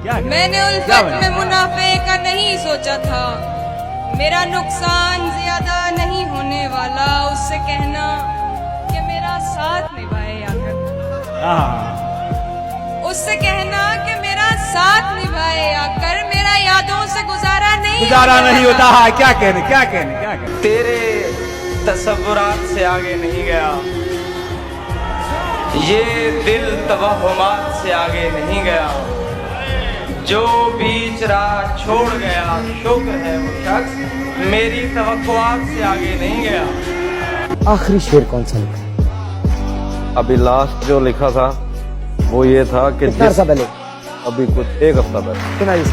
क्या मैंने उल्फत में मुनाफे का नहीं सोचा था, मेरा नुकसान ज्यादा नहीं होने वाला। उससे कहना कि मेरा साथ निभाए आकर, उससे कहना कि मेरा साथ निभाए आकर, मेरा यादों से गुजारा नहीं होता है। क्या कहने तेरे तसव्वुरात से आगे नहीं गया, ये दिल तवहुमात से आगे नहीं गया। जो बीच राह छोड़ गया शुक्र है वो शख्स मेरी तवक्कुआत से आगे नहीं गया। आखिरी शेर कौन सा लिखा? अभी लास्ट जो लिखा था वो ये था कि पहले अभी कुछ एक हफ्ता पहले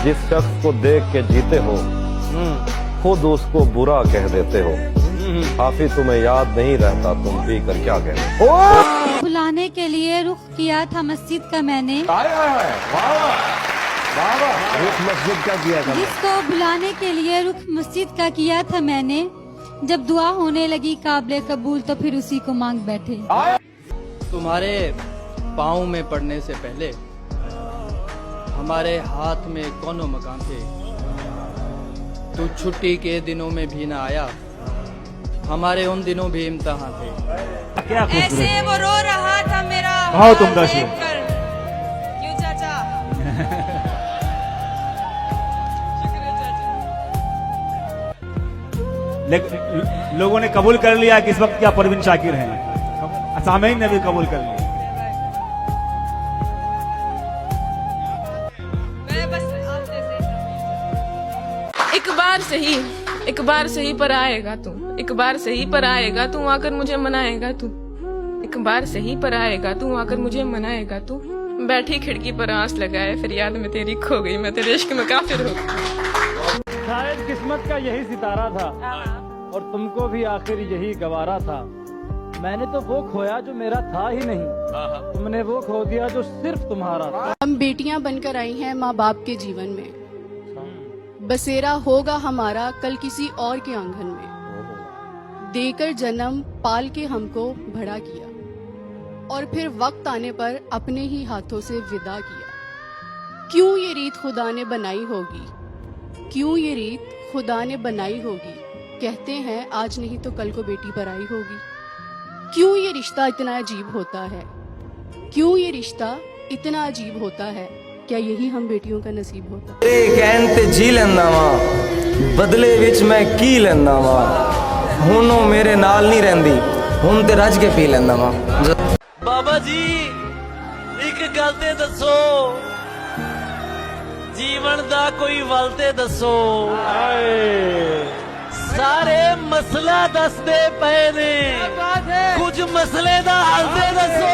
जिस शख्स को देख के जीते हो खुद उसको बुरा कह देते हो। काफी तुम्हें याद नहीं रहता तुम पी कर क्या कहते। बुलाने के लिए रुख किया था मस्जिद का मैंने, मस्जिद क्या किया था? जिसको बुलाने के लिए रुख मस्जिद का किया था मैंने। जब दुआ होने लगी काबिले कबूल तो फिर उसी को मांग बैठे। तुम्हारे पाँव में पड़ने से पहले हमारे हाथ में कौनो मकान थे। तू छुट्टी के दिनों में भी ना आया, हमारे उन दिनों भी इम्तिहान थे। क्या ऐसे वो रो रहा था मेरा बहुत उम्दा हाल शेर। देखकर। क्यों चाचा? शुक्र चाचा। लोगों ने कबूल कर लिया कि इस वक्त क्या परवीन शाकिर हैं। सामीन ने भी कबूल कर लिया। मैं बस आप जैसे एक बार सही पर आएगा तू, एक बार सही पर आएगा तू, आकर मुझे मनाएगा तू। एक बार सही पर आएगा तू, आकर मुझे मनाएगा तू। बैठी खिड़की पर आंस लगाए, फिर याद में तेरी खो गई, मैं तेरे इश्क में काफिर हो गई। शायद किस्मत का यही सितारा था और तुमको भी आखिर यही गवारा था। मैंने तो वो खोया जो मेरा था ही नहीं, तुमने वो खो दिया जो सिर्फ तुम्हारा था। हम बेटियां बनकर आई हैं माँ बाप के जीवन में, बसेरा होगा हमारा कल किसी और के आंगन में। देकर जन्म पाल के हमको बड़ा किया और फिर वक्त आने पर अपने ही हाथों से विदा किया। क्यों ये रीत खुदा ने बनाई होगी, क्यों ये रीत खुदा ने बनाई होगी। कहते हैं आज नहीं तो कल को बेटी पर आई होगी। क्यों ये रिश्ता इतना अजीब होता है, क्यों ये रिश्ता इतना अजीब होता है। क्या यही हम बेटियों का नसीब होता है? तेरे कहन ते जी लेंदा वा, बदले विच मैं की लेंदा वा। हुनो मेरे नाल नहीं रहंदी, हुन ते रज के पी लेंदा वा। बाबा जी एक गल ते दसो, जीवन दा कोई वल ते दसो। सारे मसला दसदे पे ने, कुछ मसले दा हल ते दसो।